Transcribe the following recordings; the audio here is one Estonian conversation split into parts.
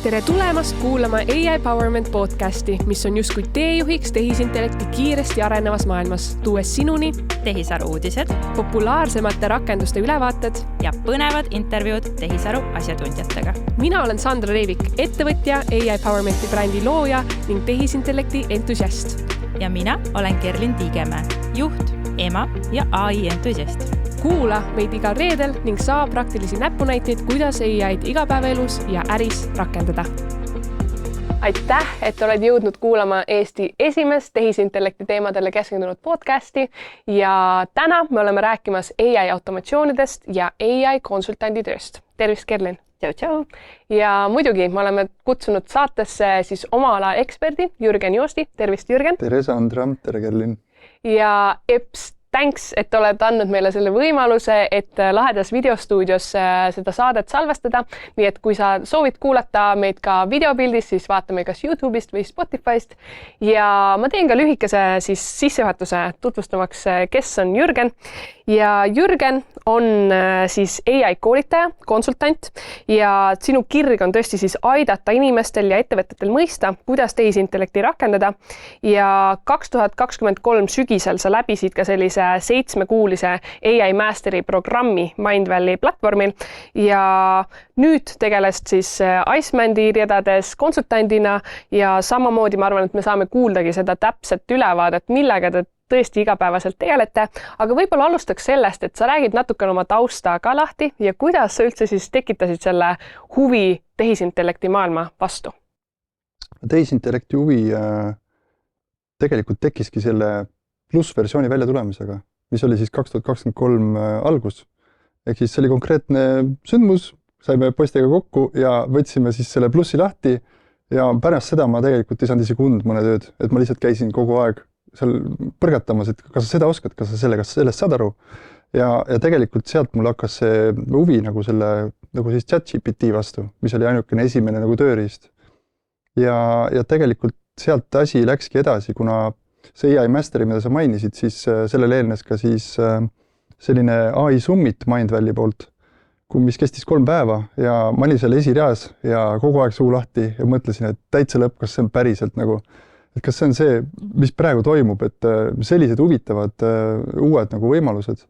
Tere tulemast kuulama AI Powerment podcasti, mis on justkui teejuhiks tehisintellekti kiiresti arenevas maailmas, tuues sinuni tehisaru uudised, populaarsemate rakenduste ülevaated ja põnevad intervjuud tehisaru asjatundjatega. Mina olen Sandra Reivik, ettevõtja, AI Powermenti brändi looja ning tehisintellekti entusiast. Ja mina olen Kerlin Tiigemäe, juht, ema ja AI entusiast. Kuula meid igal reedel ning saa praktilisi näpunäiteid, kuidas AI'd igapäevaelus ja äris rakendada. Aitäh, et oled jõudnud kuulama Eesti esimest tehisintellekti teemadele keskendunud podcasti ja täna me oleme rääkimas AI automatsioonidest ja AI konsultandi tööst. Tervist, Kerlin! Tšau! Ja muidugi me oleme kutsunud saatesse siis oma ala eksperdi Jürgen Joosti. Tervist, Jürgen! Tere, Sandra! Tere, Kerlin! Ja EPS, thanks, et oled andnud meile selle võimaluse, et lahedas videostuudios seda saadet salvestada. Nii et kui sa soovid kuulata meid ka videopildis, siis vaatame kas YouTube'ist või Spotify'st. Ja ma teen ka lühikese siis sissejuhatuse tutvustamaks, kes on Jürgen. Ja Jürgen on siis AI koolitaja, konsultant ja sinu kirg on tõesti siis aidata inimestel ja ettevõtetel mõista, kuidas tehisintellekti rakendada. Ja 2023 sügisel sa läbisid ka sellise 7-kuulise AI Mastery programmi Mindvalley platvormil ja nüüd tegelest siis Icemandi ridades konsultandina ja samamoodi ma arvan, et me saame kuuldagi seda täpset ülevaadet, millega te tõesti igapäevaselt tegelete, aga võib-olla alustaks sellest, et sa räägid natukene oma tausta ka lahti ja kuidas sa üldse siis tekitasid selle huvi tehisintellekti maailma vastu? Tehisintellekti huvi tegelikult tekkiski selle plussversiooni välja tulemisega, mis oli siis 2023 algus. Ehk siis see oli konkreetne sündmus, saime poistega kokku ja võtsime siis selle plussi lahti ja pärast seda ma tegelikult ei saanud isegi mõne tööd, et ma lihtsalt käisin kogu aeg seal põrgatamas, et kas sa seda oskad, kas sa sellest saad aru. Ja tegelikult sealt mul hakkas see huvi nagu siis ChatGPT vastu, mis oli ainukene esimene nagu tööriist. Ja tegelikult sealt asi läkski edasi, kuna see AI Mastery, mida sa mainisid, siis sellele eelnes ka siis selline AI Summit Mindvalley poolt, mis kestis 3 päeva ja ma olin seal esireas ja kogu aeg suu lahti ja mõtlesin, et täitsa lõpp, kas see on päriselt nagu, et kas see on see, mis praegu toimub, et sellised huvitavad uued nagu võimalused.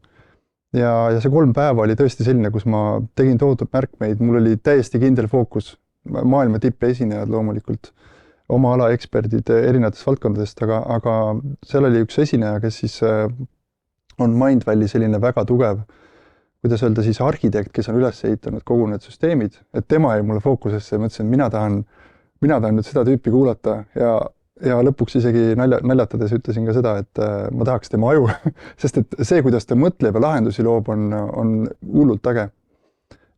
Ja see 3 päeva oli tõesti selline, kus ma tegin tohutut märkmeid, mul oli täiesti kindel fookus, maailma tippesinejad loomulikult, oma ala eksperdid erinevatest valdkondadest, aga seal oli üks esineja, kes siis on Mindvalley selline väga tugev, kuidas öelda siis arhitekt, kes on üles ehitanud kogu need süsteemid, et tema jäi mulle fookusesse ja mõtlesin, mina tahan nüüd seda tüüpi kuulata ja lõpuks isegi naljatades ütlesin ka seda, et ma tahaks tema aju, sest et see, kuidas ta mõtleb ja lahendusi loob, on hullult äge.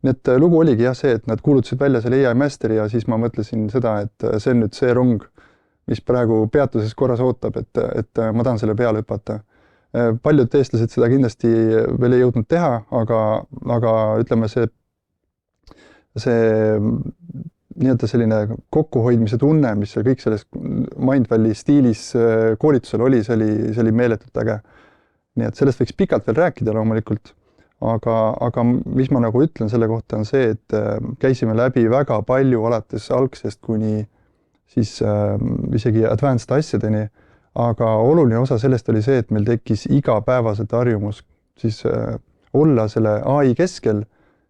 Nii et lugu oligi jah see, et nad kuulutasid välja selle AI Mastery ja siis ma mõtlesin seda, et see on nüüd see rong, mis praegu peatuses korras ootab, et ma tahan selle peale hüpata. Paljud eestlased seda kindlasti veel ei jõudnud teha, aga ütleme see nii-öelda selline kokkuhoidmise tunne, mis kõik selles Mindvalley stiilis koolitusel oli, see oli meeletult äge. Nii et sellest võiks pikalt veel rääkida loomulikult, aga mis ma nagu ütlen selle kohta on see, et käisime läbi väga palju alates algsest kuni siis isegi advanced asjadeni, aga oluline osa sellest oli see, et meil tekkis igapäevaselt harjumus siis olla selle AI keskel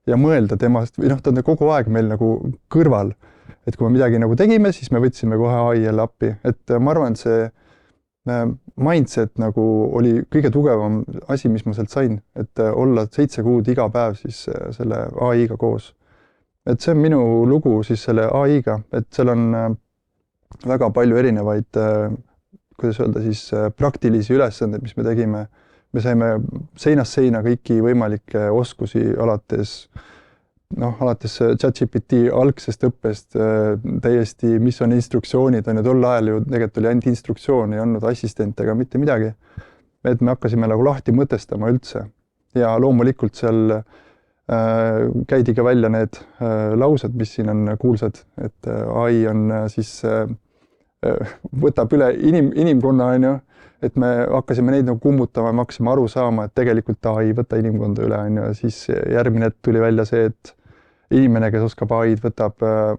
ja mõelda temast, või ta on kogu aeg meil nagu kõrval. Et kui me midagi nagu tegime, siis me võtsime kohe AI jälle appi. Et ma arvan, et see mindset nagu oli kõige tugevam asi, mis ma sealt sain, et olla 7 kuud iga päev siis selle AI-ga koos. Et see on minu lugu siis selle AI-ga, et seal on väga palju erinevaid, kuidas öelda siis, praktilisi ülesandeid, mis me tegime. Me saime seinast seina kõiki võimalikke oskusi alates ChatGPT algsest õppest täiesti, mis on instruktsioonid, on ju tol ajal ju tegelikult oli ainult instruktsioon, ei olnud assistente ega mitte midagi. Et me hakkasime nagu lahti mõtestama üldse ja loomulikult seal käidi ka välja need laused, mis siin on kuulsad, et AI on siis võtab üle inimkonna, on ju, et me hakkasime neid nagu kummutama ja me hakkasime aru saama, et tegelikult ta ei võta inimkonda üle, on ju, siis järgmine tuli välja see, inimene, kes oskab AI-d,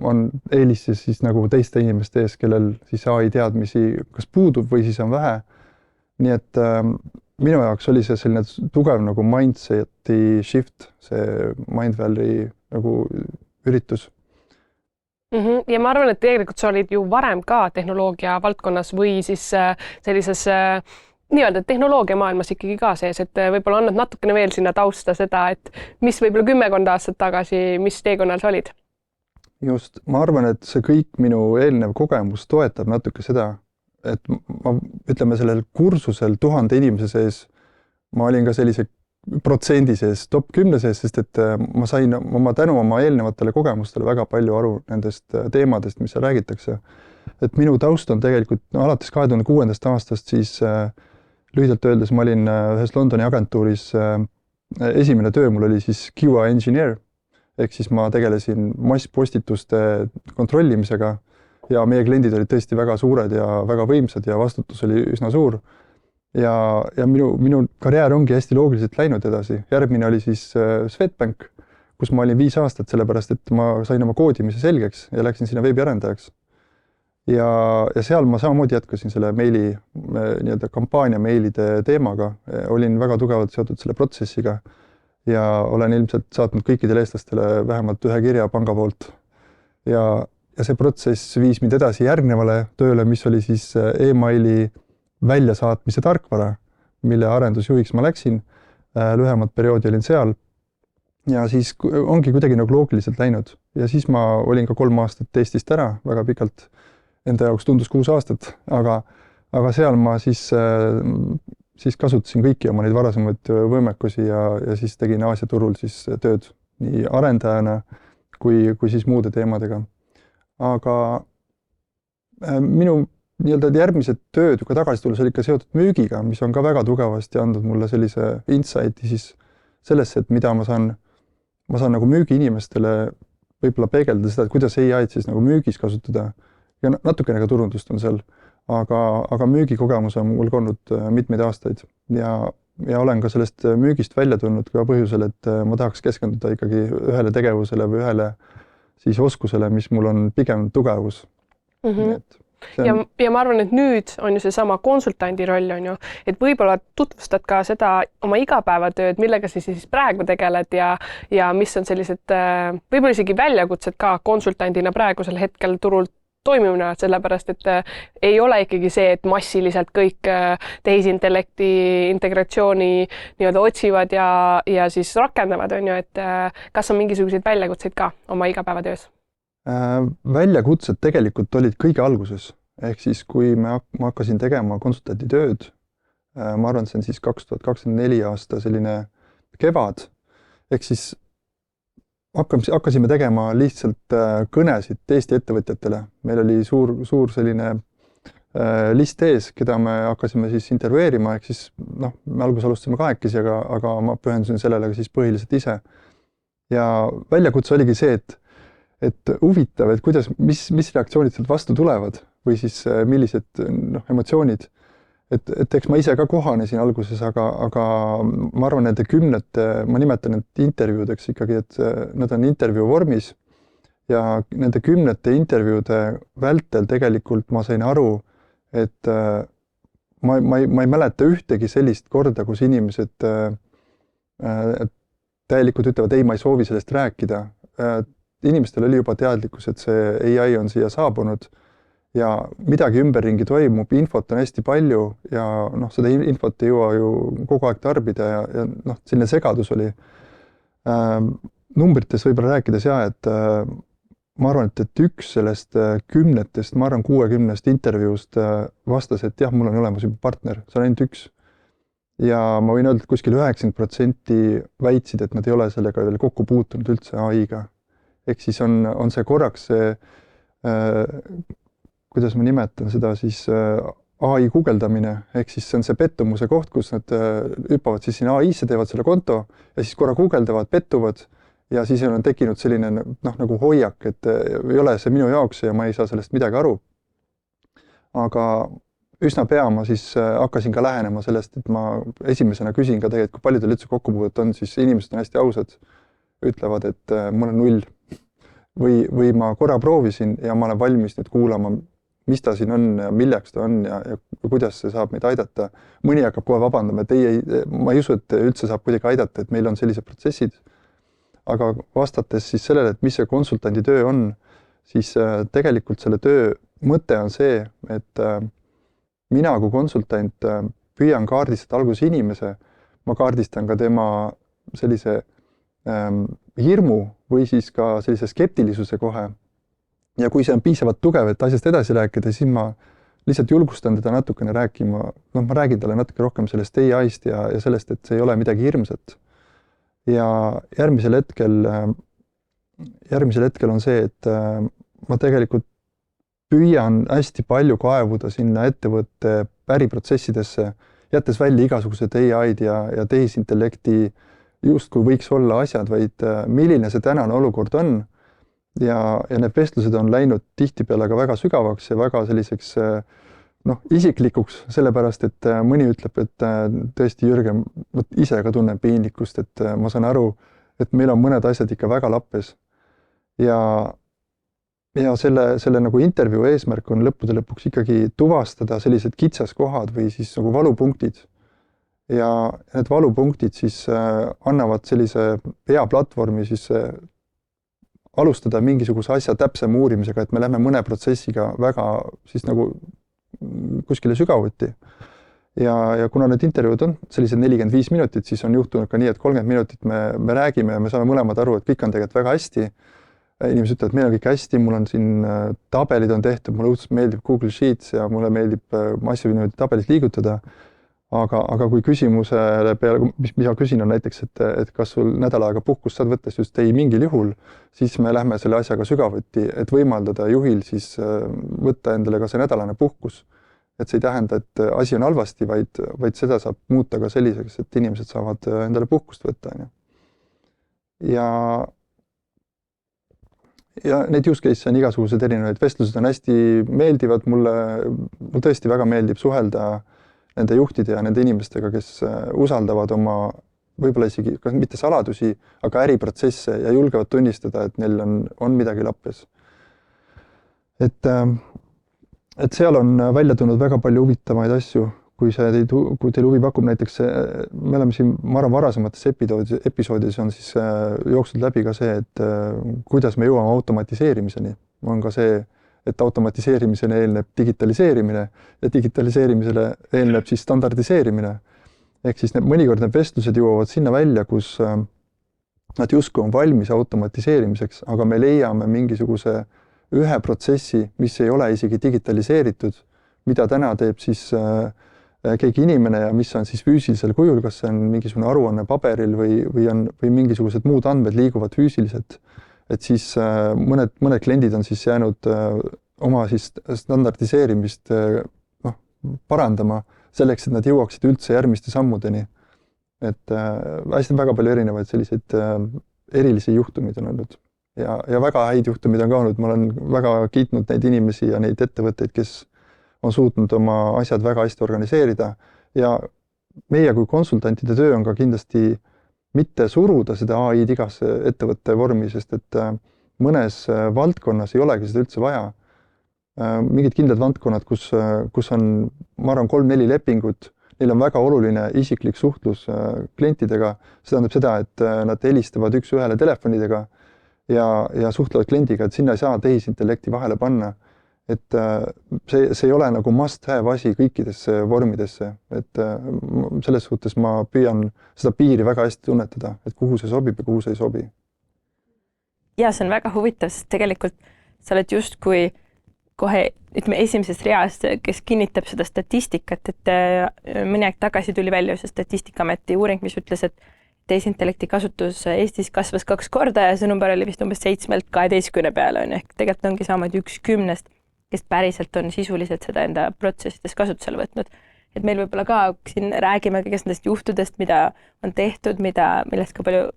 on eelistes siis nagu teiste inimeste ees, kellel siis AI teadmisi kas puudub või siis on vähe. Nii et minu jaoks oli see selline tugev nagu mindseti shift, see Mindvalley nagu üritus. Ja ma arvan, et tegelikult sa olid ju varem ka tehnoloogia valdkonnas või siis sellises nii-öelda tehnoloogia maailmas ikkagi ka sees, et võib-olla annad natukene veel sinna tausta seda, et mis võib-olla 10 aastat tagasi, mis teekonnal sa olid? Just, ma arvan, et see kõik minu eelnev kogemus toetab natuke seda, et ma ütleme sellel kursusel 1000 inimese sees, ma olin ka sellise protsendi sees, top 10 sees, sest et ma sain tänu oma eelnevatele kogemustele väga palju aru nendest teemadest, mis seal räägitakse. Et minu taust on tegelikult alates 2006. aastast, siis lühidalt öeldes ma olin ühes Londoni agentuuris, esimene töö mul oli siis QA engineer, ehk siis ma tegelesin masspostituste kontrollimisega ja meie kliendid olid tõesti väga suured ja väga võimsad ja vastutus oli üsna suur. Ja minu karjäär ongi hästi loogiliselt läinud edasi. Järgmine oli siis Swedbank, kus ma olin 5 aastat, sellepärast et ma sain oma koodimise selgeks ja läksin sinna veebiarendajaks. Ja seal ma samamoodi jätkasin selle meili, nii-öelda kampaania meilide teemaga. Olin väga tugevalt seotud selle protsessiga ja olen ilmselt saatnud kõikidele eestlastele vähemalt ühe kirja panga poolt. Ja see protsess viis mind edasi järgnevale tööle, mis oli siis e-maili väljasaatmise tarkvara, mille arendusjuhiks ma läksin. Lühemat perioodi olin seal ja siis ongi kuidagi nagu loogiliselt läinud. Ja siis ma olin ka 3 aastat Eestist ära, väga pikalt. Enda jaoks tundus 6 aastat, aga seal ma siis kasutasin kõiki oma neid varasemaid võimekusi ja siis tegin Aasia turul siis tööd nii arendajana kui siis muude teemadega. Aga minu nii-öelda järgmised tööd, kui tagasi tulles oli ikka seotud müügiga, mis on ka väga tugevasti andnud mulle sellise insighti siis sellesse, et mida ma saan nagu müügiinimestele võib-olla peegeldada seda, et kuidas AI-d siis nagu müügis kasutada. Ja natukene ka turundust on seal, aga müügikogemus on mul olnud mitmeid aastaid ja olen ka sellest müügist välja tulnud ka põhjusel, et ma tahaks keskenduda ikkagi ühele tegevusele või ühele siis oskusele, mis mul on pigem tugevus. Ja ma arvan, et nüüd on ju seesama konsultandi roll on ju, et võib-olla tutvustad ka seda oma igapäevatööd, millega sa siis praegu tegeled ja mis on sellised võib-olla isegi väljakutsed ka konsultandina praegusel hetkel turult toimimine, sellepärast, et ei ole ikkagi see, et massiliselt kõik tehisintellekti integratsiooni nii-öelda otsivad ja siis rakendavad, on ju, et kas on mingisuguseid väljakutseid ka oma igapäevatöös? Väljakutsed tegelikult olid kõige alguses, ehk siis kui ma hakkasin tegema konsultanti tööd, ma arvan, see on siis 2024 aasta selline kevad, ehk siis hakkasime tegema lihtsalt kõnesid Eesti ettevõtjatele. Meil oli suur selline list ees, keda me hakkasime siis intervjueerima, ehk siis me alguses alustasime 2, aga ma pühendusin sellele siis põhiliselt ise. Ja väljakutse oligi see, et huvitav, et mis reaktsioonid sealt vastu tulevad või siis millised emotsioonid. Et eks ma ise ka kohanesin alguses, aga ma arvan, nende 10, ma nimetan need intervjuudeks ikkagi, et nad on intervjuu vormis ja nende 10 intervjuude vältel tegelikult ma sain aru, et ma ei mäleta ühtegi sellist korda, kus inimesed täielikult ütlevad, ei, ma ei soovi sellest rääkida. Inimestel oli juba teadlikkus, et see AI on siia saabunud ja midagi ümberringi toimub, infot on hästi palju ja seda infot ei jõua ju kogu aeg tarbida ja selline segadus oli. Numbrites võib-olla rääkides et ma arvan, et üks sellest 10, ma arvan 60 intervjuust vastas, et jah, mul on olemas juba partner, see on ainult üks. Ja ma võin öelda, et kuskil 90% väitsid, et nad ei ole sellega veel kokku puutunud üldse AI-ga. Ehk siis on see korraks see kuidas ma nimetan seda siis AI guugeldamine, ehk siis see on see pettumuse koht, kus nad hüppavad siis sinna AI-sse, teevad selle konto ja siis korra guugeldavad, pettuvad ja siis on tekkinud selline nagu hoiak, et ei ole see minu jaoks ja ma ei saa sellest midagi aru. Aga üsna pea ma siis hakkasin ka lähenema sellest, et ma esimesena küsin ka tegelikult, kui paljudel üldse kokkupuudet on, siis inimesed on hästi ausad, ütlevad, et mul on 0, või ma korra proovisin ja ma olen valmis nüüd kuulama, mis ta siin on ja milleks ta on ja kuidas see saab meid aidata. Mõni hakkab kohe vabandama, et ma ei usu, et üldse saab kuidagi aidata, et meil on sellised protsessid. Aga vastates siis sellele, et mis see konsultandi töö on, siis tegelikult selle töö mõte on see, et mina kui konsultant püüan kaardistada alguses inimese, ma kaardistan ka tema sellise hirmu või siis ka sellise skeptilisuse kohe. Ja kui see on piisavalt tugev, et asjast edasi rääkida, siis ma lihtsalt julgustan teda natukene rääkima, ma räägin talle natuke rohkem sellest AI-st ja sellest, et see ei ole midagi hirmsat. Ja järgmisel hetkel on see, et ma tegelikult püüan hästi palju kaevuda sinna ettevõtte päriprotsessidesse, jättes välja igasugused AI-d ja tehisintellekti justkui võiks olla asjad, vaid milline see tänane olukord on. Ja need vestlused on läinud tihtipeale ka väga sügavaks ja väga selliseks isiklikuks, sellepärast, et mõni ütleb, et tõesti Jürgen ise ka tunneb piinlikkust, et ma saan aru, et meil on mõned asjad ikka väga lappes. Ja selle nagu intervjuu eesmärk on lõppude lõpuks ikkagi tuvastada sellised kitsaskohad või siis nagu valupunktid. Ja need valupunktid siis annavad sellise hea platvormi siis alustada mingisuguse asja täpsema uurimisega, et me lähme mõne protsessiga väga siis nagu kuskile sügavuti. Ja kuna need intervjuud on sellised 45 minutit, siis on juhtunud ka nii, et 30 minutit me räägime ja me saame mõlemad aru, et kõik on tegelikult väga hästi. Inimesed ütlevad, et meil on kõik hästi, mul on siin tabelid on tehtud, mulle õudselt meeldib Google Sheets ja mulle meeldib asju niimoodi tabelis liigutada. Aga kui küsimusele peale, mis ma küsin on näiteks, et kas sul nädal aega puhkust saad võtta, just ei mingil juhul, siis me lähme selle asjaga sügavuti, et võimaldada juhil siis võtta endale ka see nädalane puhkus. Et see ei tähenda, et asi on halvasti, vaid seda saab muuta ka selliseks, et inimesed saavad endale puhkust võtta. Ja neid use case on igasugused erinevaid, vestlused on hästi meeldivad, mulle tõesti väga meeldib suhelda nende juhtide ja nende inimestega, kes usaldavad oma võib-olla isegi mitte saladusi, aga äriprotsesse ja julgevad tunnistada, et neil on midagi lappes. Et seal on välja tulnud väga palju huvitamaid asju, kui teil huvi pakub, näiteks me oleme siin, ma arvan, varasemates episoodis on siis jooksnud läbi ka see, et kuidas me jõuame automatiseerimiseni. On ka see, et automatiseerimisele eelneb digitaliseerimine ja digitaliseerimisele eelneb siis standardiseerimine. Ehk siis mõnikord need vestlused jõuavad sinna välja, kus nad justkui on valmis automatiseerimiseks, aga me leiame mingisuguse ühe protsessi, mis ei ole isegi digitaliseeritud, mida täna teeb siis keegi inimene ja mis on siis füüsilisel kujul, kas see on mingisugune aruanne paberil või mingisugused muud andmed liiguvad füüsiliselt. Et siis mõned kliendid on siis jäänud oma siis standardiseerimist parandama selleks, et nad jõuaksid üldse järgmiste sammudeni. Et hästi väga palju erinevaid selliseid erilisi juhtumid on olnud ja väga häid juhtumid on ka olnud. Ma olen väga kiitnud neid inimesi ja neid ettevõtteid, kes on suutnud oma asjad väga hästi organiseerida ja meie kui konsultantide töö on ka kindlasti mitte suruda seda AI-d igasse ettevõtte vormi, sest et mõnes valdkonnas ei olegi seda üldse vaja. Mingid kindlad valdkonnad, kus on, ma arvan, 3-4 lepingut, neil on väga oluline isiklik suhtlus klientidega. See tähendab seda, et nad helistavad üks-ühele telefonidega ja suhtlevad kliendiga, et sinna ei saa tehisintellekti vahele panna. Et see ei ole nagu must-have asi kõikidesse vormidesse, et selles suhtes ma püüan seda piiri väga hästi tunnetada, et kuhu see sobib ja kuhu see ei sobi. Ja see on väga huvitav, sest tegelikult sa oled justkui kohe esimesest reast, kes kinnitab seda statistikat, et mõni aeg tagasi tuli välja see Statistikaameti uuring, mis ütles, et tehisintellekti kasutus Eestis kasvas 2 korda ja see number oli vist umbes 7-12 peale, ehk tegelikult ongi samamoodi 1/10, kes päriselt on sisuliselt seda enda protsessides kasutusele võtnud. Et meil võib-olla ka siin räägime kõigest nendest juhtudest, mida on tehtud, millest ka palju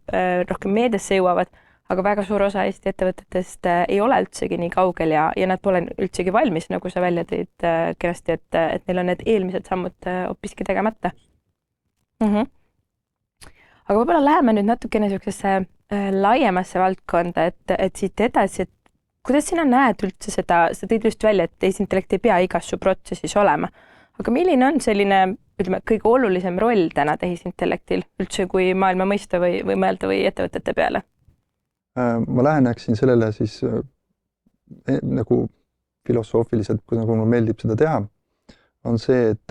rohkem meediasse jõuavad, aga väga suur osa Eesti ettevõtetest ei ole üldsegi nii kaugel ja nad pole üldsegi valmis, nagu sa välja tõid kenasti, et neil on need eelmised sammud hoopiski tegemata. aga võib-olla läheme nüüd natukene niisugusesse laiemasse valdkonda, et siit edasi, et kuidas sina näed üldse seda, sa tõid just välja, et tehisintellekt ei pea igas su protsessis olema, aga milline on selline, ütleme, kõige olulisem roll täna tehisintellektil üldse, kui maailma mõista või mõelda või ettevõtete peale? Ma läheneksin sellele siis nagu filosoofiliselt, nagu mulle meeldib seda teha, on see, et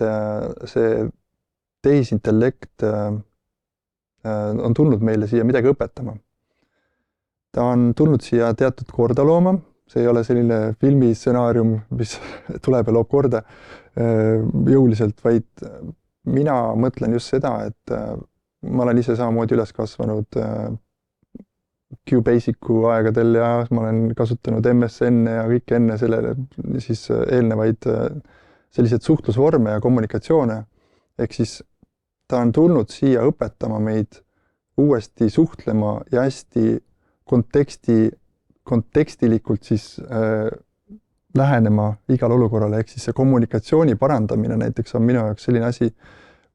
see tehisintellekt on tulnud meile siia midagi õpetama. Ta on tulnud siia teatud korda looma, see ei ole selline filmistsenaarium, mis tuleb ja loob korda jõuliselt, vaid mina mõtlen just seda, et ma olen ise samamoodi üles kasvanud QBasicu aegadel ja ma olen kasutanud MSN-e ja kõik enne sellele siis eelnevaid selliseid suhtlusvorme ja kommunikatsioone. Ehk siis ta on tulnud siia õpetama meid uuesti suhtlema ja hästi kontekstilikult siis lähenema igal olukorrale. Ehk siis see kommunikatsiooni parandamine näiteks on minu jaoks selline asi,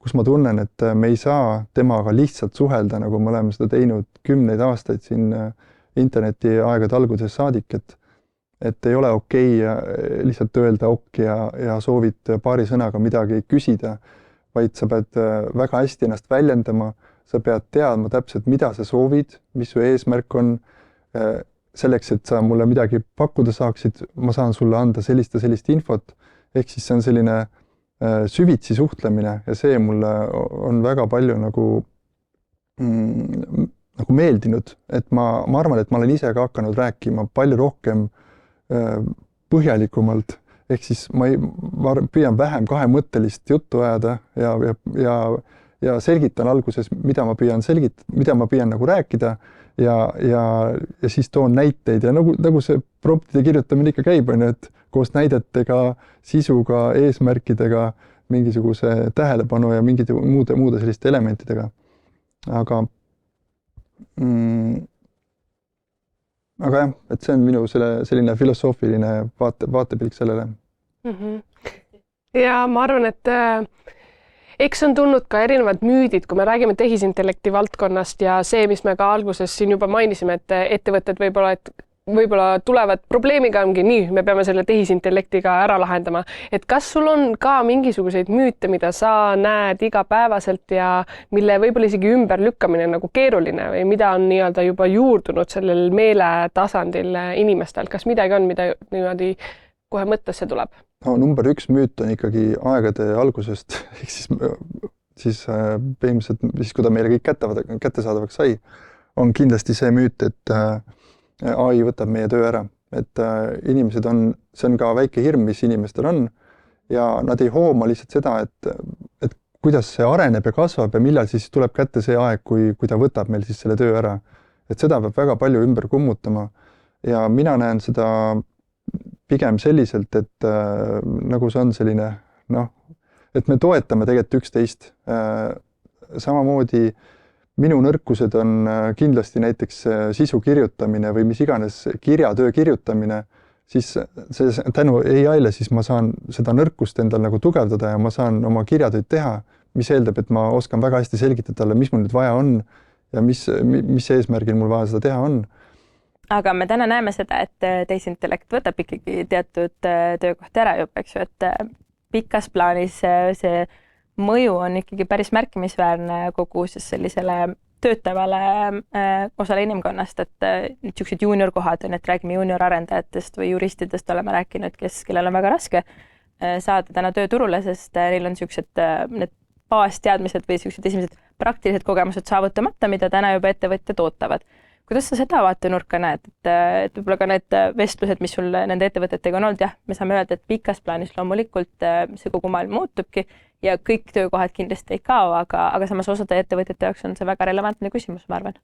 kus ma tunnen, et me ei saa temaga lihtsalt suhelda, nagu me oleme seda teinud 10 aastaid siin interneti aegade alguses saadik, et ei ole okei lihtsalt öelda ja soovid paari sõnaga midagi küsida, vaid sa pead väga hästi ennast väljendama, sa pead teadma täpselt, mida sa soovid, mis su eesmärk on, selleks, et sa mulle midagi pakkuda saaksid, ma saan sulle anda sellist ja sellist infot, ehk siis see on selline süvitsi suhtlemine ja see mulle on väga palju nagu meeldinud, et ma arvan, et ma olen ise ka hakanud rääkima palju rohkem põhjalikumalt, ehk siis ma püüan vähem kahemõttelist juttu ajada ja selgitan alguses, mida ma püüan nagu rääkida ja siis toon näiteid ja nagu see promptide kirjutamine ikka käib, on ju, et koos näidetega, sisuga, eesmärkidega, mingisuguse tähelepanu ja mingite muude selliste elementidega. Aga jah, et see on minu selline filosoofiline vaatepilk sellele. Ja ma arvan, et eks on tulnud ka erinevad müüdid, kui me räägime tehisintellekti valdkonnast ja see, mis me ka alguses siin juba mainisime, et ettevõtted võib-olla tulevad probleemiga ongi nii, me peame selle tehisintellektiga ära lahendama. Et kas sul on ka mingisuguseid müüte, mida sa näed igapäevaselt ja mille võib-olla isegi ümberlükkamine nagu keeruline või mida on nii-öelda juba juurdunud sellel meeletasandil inimestel? Kas midagi on, mida niimoodi kohe mõttesse tuleb? No, number 1 müüt on ikkagi aegade algusest, ehk siis põhimõtteliselt, kui ta meile kõik kättesaadavaks sai, on kindlasti see müüt, et AI võtab meie töö ära, et inimesed see on ka väike hirm, mis inimestel on ja nad ei hooma lihtsalt seda, et kuidas see areneb ja kasvab ja millal siis tuleb kätte see aeg, kui ta võtab meil siis selle töö ära. Et seda peab väga palju ümber kummutama ja mina näen seda pigem selliselt, et nagu see on selline, et me toetame tegelikult üksteist. Samamoodi minu nõrkused on kindlasti näiteks sisu kirjutamine või mis iganes kirjatöö kirjutamine, siis see tänu AI-le siis ma saan seda nõrkust endal nagu tugevdada ja ma saan oma kirjatööd teha, mis eeldab, et ma oskan väga hästi selgitada talle, mis mul nüüd vaja on ja mis eesmärgil mul vaja seda teha on. Aga me täna näeme seda, et tehisintellekt võtab ikkagi teatud töökohti ära juba, eks ju, et pikas plaanis see mõju on ikkagi päris märkimisväärne kogu siis sellisele töötavale osale inimkonnast, et niisugused juuniorkohad on, et räägime juuniorarendajatest või juristidest oleme rääkinud, kellel on väga raske saada täna tööturule, sest neil on niisugused need baasteadmised või niisugused esimesed praktilised kogemused saavutamata, mida täna juba ettevõtjad ootavad. Kuidas sa seda vaatenurka näed, et võib-olla ka need vestlused, mis sul nende ettevõtetega on olnud, jah, me saame öelda, et pikas plaanis loomulikult see kogu maailm muutubki ja kõik töökohad kindlasti ei kao, aga samas osade ettevõtjate jaoks on see väga relevantne küsimus, ma arvan.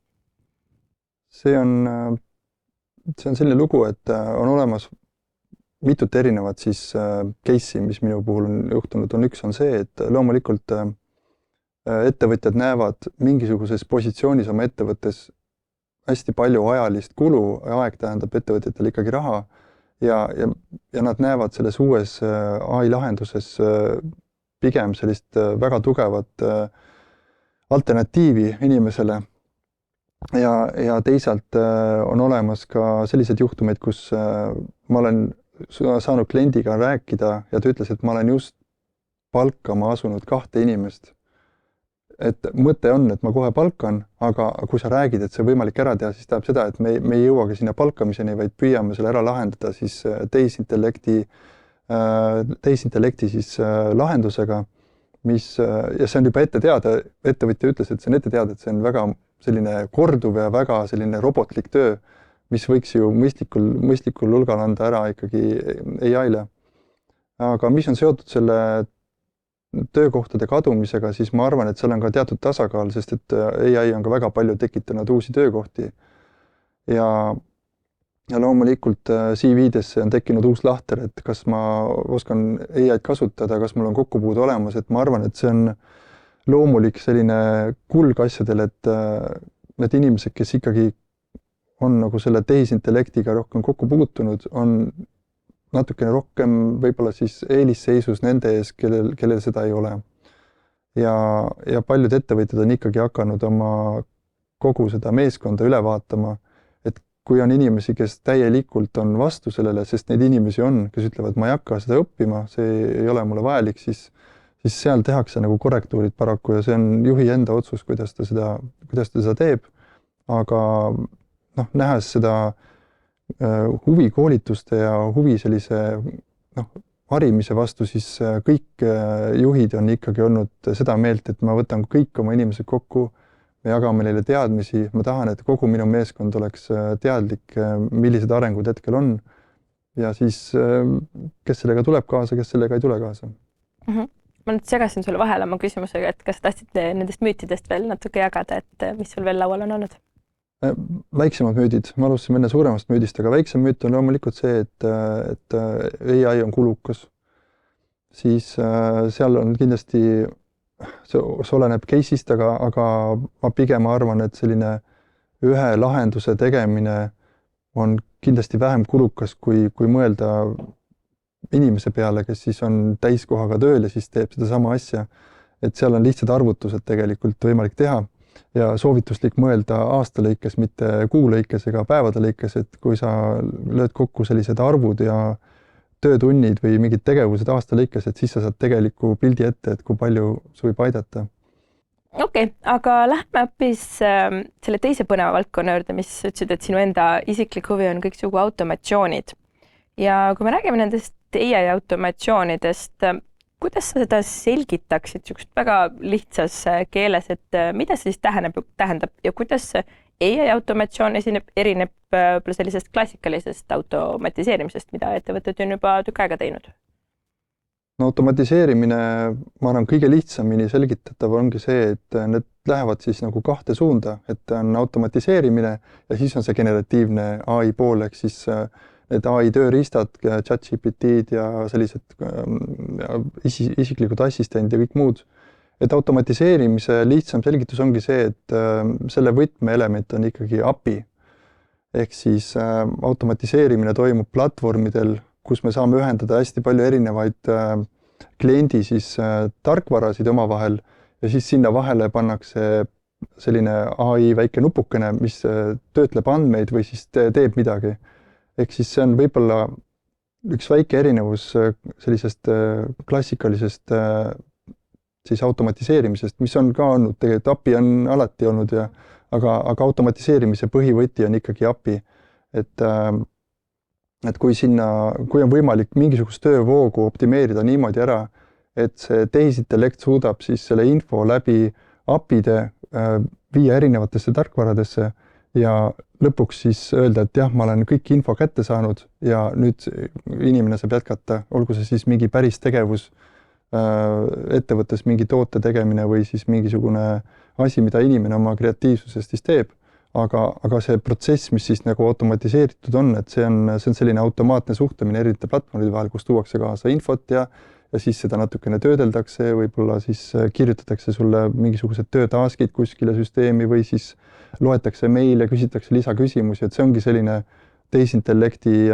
See on selline lugu, et on olemas mitut erinevat siis case'i, mis minu puhul on juhtunud. Üks on see, et loomulikult ettevõtjad näevad mingisuguses positsioonis oma ettevõttes hästi palju ajalist kulu, aeg tähendab ettevõtjatele ikkagi raha ja nad näevad selles uues AI lahenduses pigem sellist väga tugevat alternatiivi inimesele. Ja teisalt on olemas ka sellised juhtumeid, kus ma olen saanud kliendiga rääkida ja ta ütles, et ma olen just palkama asunud 2 inimest. Et mõte on, et ma kohe palkan, aga kui sa räägid, et see võimalik ära teha, siis tähendab seda, et me ei jõuagi sinna palkamiseni, vaid püüame selle ära lahendada siis tehisintellekti siis lahendusega, ja see on juba ette teada, ettevõtja ütles, et see on ette teada, et see on väga selline korduv ja väga selline robotlik töö, mis võiks ju mõistlikul hulgal anda ära ikkagi AI-le. Aga mis on seotud selle töökohtade kadumisega, siis ma arvan, et seal on ka teatud tasakaal, sest et AI on ka väga palju tekitanud uusi töökohti. Ja loomulikult CV-desse on tekkinud uus lahter, et kas ma oskan AI-d kasutada, kas mul on kokkupuude olemas, et ma arvan, et see on loomulik selline kulg asjadel, et need inimesed, kes ikkagi on nagu selle tehisintellektiga rohkem kokku puutunud, on natukene rohkem võib-olla siis eelisseisus nende ees, kellel seda ei ole. Ja paljud ettevõtjad on ikkagi hakanud oma kogu seda meeskonda üle vaatama, et kui on inimesi, kes täielikult on vastu sellele, sest neid inimesi on, kes ütlevad, ma ei hakka seda õppima, see ei ole mulle vajalik, siis seal tehakse nagu korrektuurid paraku ja see on juhi enda otsus, kuidas ta seda teeb. Aga nähes seda huvi koolituste ja huvi sellise harimise vastu, siis kõik juhid on ikkagi olnud seda meelt, et ma võtan kõik oma inimesed kokku, me jagame neile teadmisi, ma tahan, et kogu minu meeskond oleks teadlik, millised arengud hetkel on ja siis kes sellega tuleb kaasa, kes sellega ei tule kaasa. Ma nüüd segasin sulle vahele oma küsimusega, et kas tahtsid nendest müütidest veel natuke jagada, et mis sul veel laual on olnud? Väiksemad müüdid, ma alustasin enne suuremast müüdist, aga väiksem müüt on loomulikult see, et AI on kulukas. Siis seal on kindlasti, see oleneb case'ist, aga ma pigem arvan, et selline ühe lahenduse tegemine on kindlasti vähem kulukas, kui mõelda inimese peale, kes siis on täiskohaga tööl ja siis teeb seda sama asja. Et seal on lihtsad arvutused tegelikult võimalik teha ja soovituslik mõelda aasta lõikes, mitte kuu lõikes ega päevade lõikes, et kui sa lööd kokku sellised arvud ja töötunnid või mingid tegevused aasta lõikes, et siis sa saad tegeliku pildi ette, et kui palju see võib aidata. Okei, aga lähme hoopis selle teise põneva valdkonna juurde, mis ütlesid, et sinu enda isiklik huvi on kõiksugu automatsioonid. Ja kui me räägime nendest AI automatsioonidest, kuidas sa seda selgitaksid niisugust väga lihtsas keeles, et mida see siis tähendab ja kuidas AI automatsioon erineb sellisest klassikalisest automatiseerimisest, mida ettevõtted on juba tükk aega teinud? No automatiseerimine, ma arvan, kõige lihtsamini selgitatav ongi see, et need lähevad siis nagu 2 suunda, et on automatiseerimine ja siis on see generatiivne AI pool, ehk siis need AI tööriistad, ChatGPT-d ja sellised isiklikud assistendid ja kõik muud. Et automatiseerimise lihtsam selgitus ongi see, et selle võtmeelement on ikkagi API. Ehk siis automatiseerimine toimub platvormidel, kus me saame ühendada hästi palju erinevaid kliendi siis tarkvarasid omavahel ja siis sinna vahele pannakse selline AI väike nupukene, mis töötleb andmeid või siis teeb midagi. Ehk siis see on võib-olla üks väike erinevus sellisest klassikalisest siis automatiseerimisest, mis on ka olnud, tegelikult API on alati olnud, aga automatiseerimise põhivõti on ikkagi API. Et kui on võimalik mingisugust töövoogu optimeerida niimoodi ära, et see tehisintellekt suudab siis selle info läbi API-de viia erinevatesse tarkvaradesse ja lõpuks siis öelda, et jah, ma olen kõik info kätte saanud ja nüüd inimene saab jätkata, olgu see siis mingi päris tegevus ettevõttes, mingi toote tegemine või siis mingisugune asi, mida inimene oma kreatiivsusest siis teeb. Aga see protsess, mis siis nagu automatiseeritud on, et see on selline automaatne suhtlemine erinevate platvormide vahel, kus tuuakse kaasa infot ja siis seda natukene töödeldakse, võib-olla siis kirjutatakse sulle mingisugused töötaskid kuskile süsteemi või siis loetakse meile, küsitakse lisaküsimusi, et see ongi selline tehisintellekti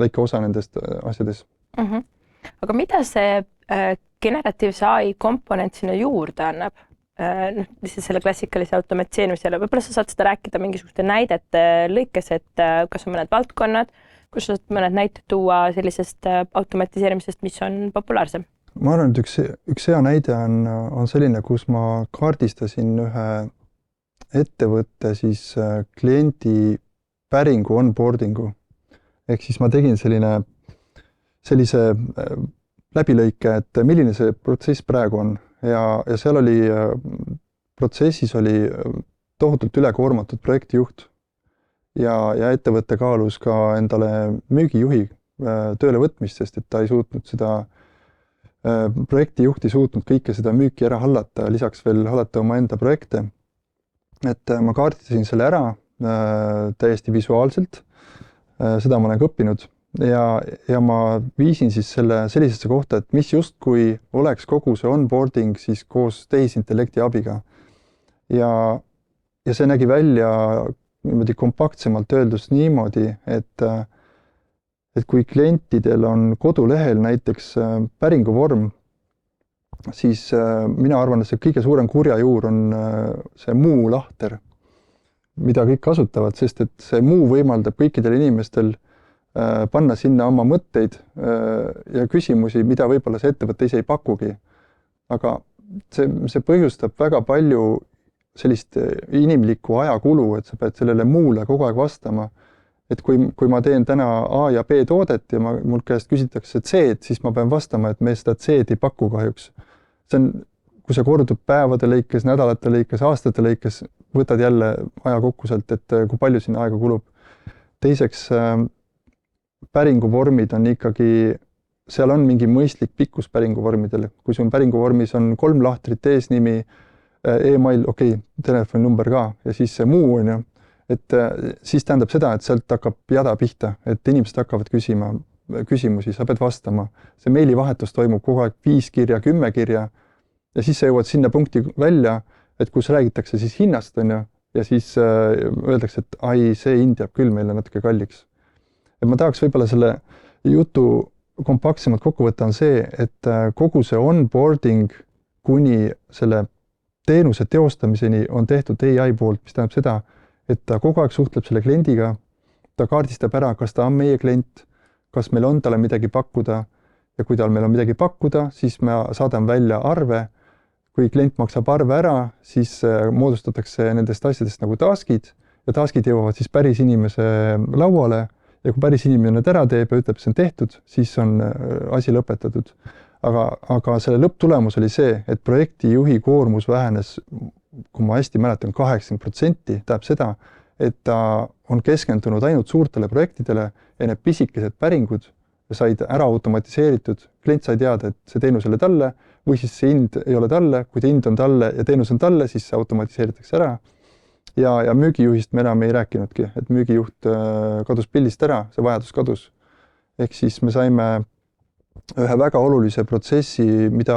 väike osa nendest asjadest. Aga mida see generatiivse AI komponent sinna juurde annab? lihtsalt selle klassikalise automatiseerimisele, võib-olla sa saad seda rääkida mingisuguste näidete lõikes, et kas on mõned valdkonnad, kus sa saad mõned näited tuua sellisest automatiseerimisest, mis on populaarsem? Ma arvan, et üks hea näide on selline, kus ma kaardistasin ühe ettevõtte siis kliendi päringu onboardingu. Ehk siis ma tegin sellise läbilõike, et milline see protsess praegu on. Ja seal protsessis oli tohutult ülekoormatud projektijuht ja ettevõte kaalus ka endale müügijuhi tööle võtmist, sest et ta ei suutnud projektijuht ei suutnud kõike seda müüki ära hallata, lisaks veel hallata omaenda projekte. Et ma kaardistasin selle ära täiesti visuaalselt, seda ma olen ka õppinud. Ja ma viisin siis selle sellisesse kohta, et mis justkui oleks kogu see onboarding siis koos tehisintellekti abiga. Ja see nägi välja niimoodi kompaktsemalt öeldus niimoodi, et kui klientidel on kodulehel näiteks päringuvorm, siis mina arvan, et see kõige suurem kurjajuur on see muu lahter, mida kõik kasutavad, sest et see muu võimaldab kõikidel inimestel panna sinna oma mõtteid ja küsimusi, mida võib-olla see ettevõte ise ei pakugi. Aga see põhjustab väga palju sellist inimlikku ajakulu, et sa pead sellele muule kogu aeg vastama. Et kui ma teen täna A ja B toodet ja mul käest küsitakse C-d, siis ma pean vastama, et me seda C-d ei paku kahjuks. Kui see kordub päevade lõikes, nädalate lõikes, aastate lõikes, võtad jälle aja kokku sealt, et kui palju sinna aega kulub. Teiseks, päringuvormid on ikkagi, seal on mingi mõistlik pikkus päringuvormidel. Kui sul päringuvormis on 3 lahtrit, eesnimi, email, telefoninumber ka ja siis see muu on ju, et siis tähendab seda, et sealt hakkab jada pihta, et inimesed hakkavad küsima küsimusi, sa pead vastama. See meilivahetus toimub kogu aeg 5 kirja, 10 kirja ja siis sa jõuad sinna punkti välja, et kus räägitakse siis hinnast on ju, ja siis öeldakse, et ai, see hind jääb küll meile natuke kalliks. Et ma tahaks võib-olla selle jutu kompaktsemalt kokku võtta on see, et kogu see onboarding kuni selle teenuse teostamiseni on tehtud AI poolt, mis tähendab seda, et ta kogu aeg suhtleb selle kliendiga, ta kaardistab ära, kas ta on meie klient, kas meil on talle midagi pakkuda ja kui tal meil on midagi pakkuda, siis me saadame välja arve. Kui klient maksab arve ära, siis moodustatakse nendest asjadest nagu taskid ja taskid jõuavad siis päris inimese lauale ja kui päris inimene need ära teeb ja ütleb, see on tehtud, siis on asi lõpetatud. Aga selle lõpptulemus oli see, et projektijuhi koormus vähenes, kui ma hästi mäletan, 80%, tähendab seda, et ta on keskendunud ainult suurtele projektidele ja need pisikesed päringud said ära automatiseeritud. Klient sai teada, et see teenus oli talle või siis see hind ei ole talle. Kui see hind on talle ja teenus on talle, siis see automatiseeritakse ära. Ja müügijuhist me enam ei rääkinudki, et müügijuht kadus pildist ära, see vajadus kadus. Ehk siis me saime ühe väga olulise protsessi, mida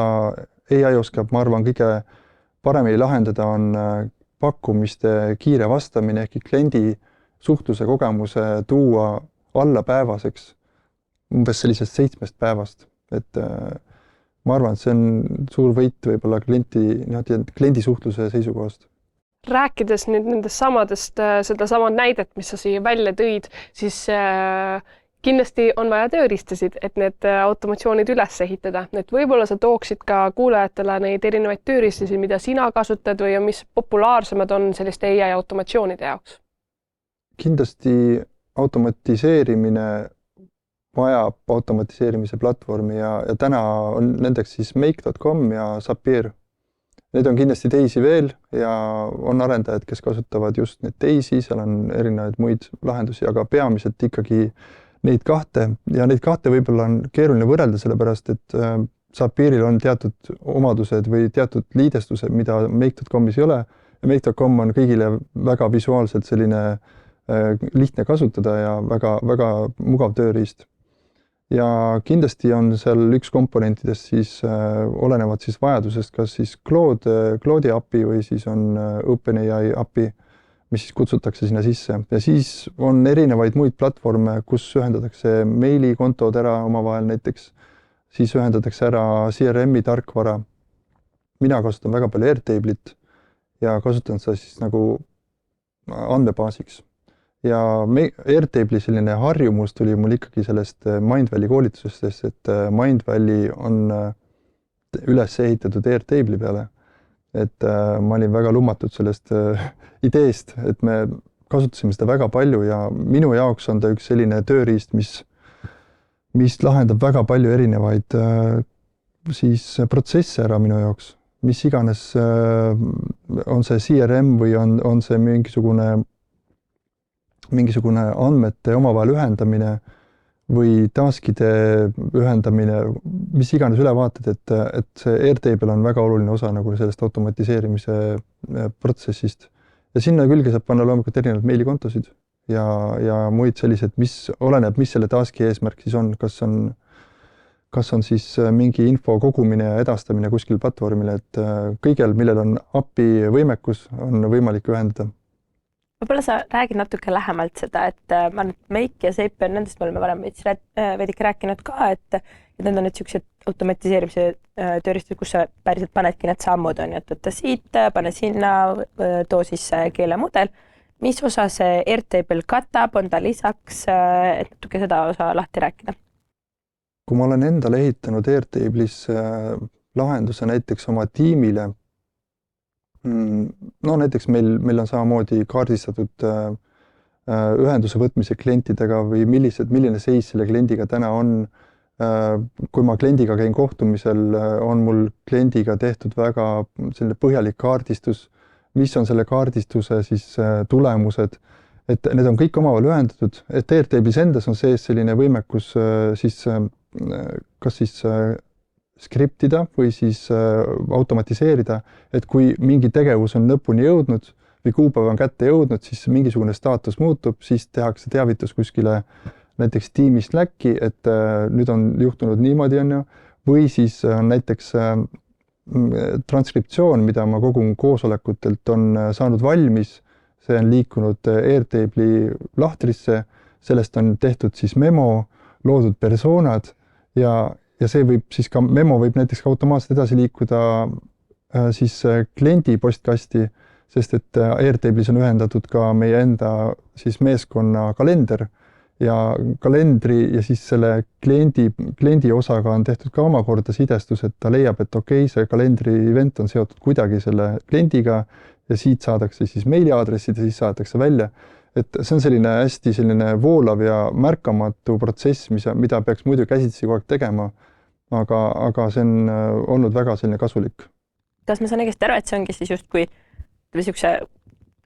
AI oskab, ma arvan, kõige paremini lahendada on pakkumiste kiire vastamine ehk kliendi suhtluse kogemuse tuua alla päevaseks, umbes sellisest 7 päevast. Et ma arvan, et see on suur võit võib-olla kliendi suhtluse seisukohast. Rääkides nüüd nendest samadest, seda samad näidet, mis sa siia välja tõid, siis kindlasti on vaja tööriistasid, et need automatsioonid üles ehitada. Et võib-olla sa tooksid ka kuulajatele neid erinevaid tööriistasid, mida sina kasutad või mis populaarsemad on selliste AI automatsioonide jaoks? Kindlasti automatiseerimine vajab automatiseerimise platvormi ja täna on nendeks siis Make.com ja Zapier. Need on kindlasti teisi veel ja on arendajad, kes kasutavad just neid teisi, seal on erinevaid muid lahendusi, aga peamiselt ikkagi neid kahte ja neid kahte võib-olla on keeruline võrrelda, sellepärast et Zapieril on teatud omadused või teatud liidestused, mida Make.comis ei ole ja Make.com on kõigile väga visuaalselt selline lihtne kasutada ja väga, väga mugav tööriist. Ja kindlasti on seal üks komponentidest siis olenevad siis vajadusest, kas siis Claude'i API või siis on OpenAI API, mis siis kutsutakse sinna sisse. Ja siis on erinevaid muid platvorme, kus ühendatakse meilikontod ära omavahel näiteks, siis ühendatakse ära CRM-i tarkvara mina kasutan väga palju Airtable'it ja kasutan seda siis nagu andmebaasiks. Ja Airtable'i selline harjumus tuli mul ikkagi sellest Mindvalley koolitusest, et Mindvalley on üles ehitatud Airtable'i peale. Et ma olin väga lummatud sellest ideest, et me kasutasime seda väga palju ja minu jaoks on ta üks selline tööriist, mis lahendab väga palju erinevaid siis protsesse ära minu jaoks. Mis iganes on see CRM või on see mingisugune andmete omavahel ühendamine või taskide ühendamine, mis iganes ülevaated, et see Airtable on väga oluline osa nagu sellest automatiseerimise protsessist. Ja sinna külge saab panna loomulikult erinevaid meilikontosid ja muid sellised, mis oleneb, mis selle taski eesmärk siis on, kas on siis mingi info kogumine ja edastamine kuskil platvormile, et kõigel, millel on API võimekus, on võimalik ühendada. Võib-olla sa räägid natuke lähemalt seda, et ma nüüd Make ja Zapier, nendest me oleme varem veidike rääkinud ka, et need on nüüd sellised automatiseerimise tööriistud, kus sa päriselt panedki need sammud, on ju, et võtta siit, pane sinna, too siis keelemudel. Mis osa see Airtable katab, on ta lisaks, et natuke seda osa lahti rääkida? Kui ma olen endale ehitanud Airtable'is lahenduse näiteks oma tiimile, no näiteks meil on samamoodi kaardistatud ühenduse võtmise klientidega või milline seis selle kliendiga täna on. Kui ma kliendiga käin kohtumisel, on mul kliendiga tehtud väga selline põhjalik kaardistus, mis on selle kaardistuse siis tulemused, et need on kõik omavahel ühendatud, et Airtable'is endas on sees selline võimekus siis kas siis skriptida või siis automatiseerida, et kui mingi tegevus on lõpuni jõudnud või kuupäev on kätte jõudnud, siis mingisugune staatus muutub, siis tehakse teavitus kuskile näiteks tiimi Slacki, et nüüd on juhtunud niimoodi, on ju, või siis on näiteks transkriptsioon, mida ma kogun koosolekutelt on saanud valmis, see on liikunud Airtable'i lahtrisse, sellest on tehtud siis memo, loodud persoonad ja see võib siis ka, memo võib näiteks automaatselt edasi liikuda siis kliendi postkasti, sest et Airtable'is on ühendatud ka meie enda siis meeskonna kalender ja kalendri ja siis selle kliendi osaga on tehtud ka omakorda sidestus, et ta leiab, et okei, see kalendri event on seotud kuidagi selle kliendiga ja siit saadakse siis meiliaadressid ja siis saadakse välja. Et see on selline hästi selline voolav ja märkamatu protsess, mida peaks muidu käsitsi kogu aeg tegema, aga see on olnud väga selline kasulik. Kas ma saan õigesti aru, et see ongi siis justkui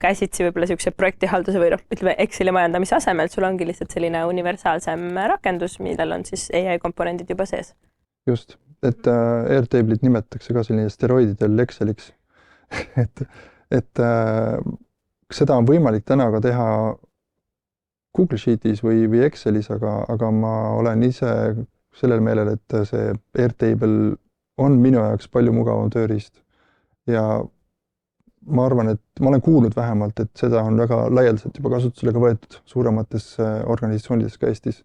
käsitsi võib-olla selline projektihalduse või ütleme Exceli majandamise asemel, sul ongi lihtsalt selline universaalsem rakendus, millel on siis AI komponendid juba sees? Just, et Airtable'it nimetatakse ka selline steroididel Exceliks. et seda on võimalik täna ka teha Google Sheetis või Excelis, aga ma olen ise sellel meelel, et see Airtable on minu jaoks palju mugavam tööriist. Ja ma arvan, et ma olen kuulnud vähemalt, et seda on väga laialdaselt juba kasutusele ka võetud suuremates organisatsioonides ka Eestis.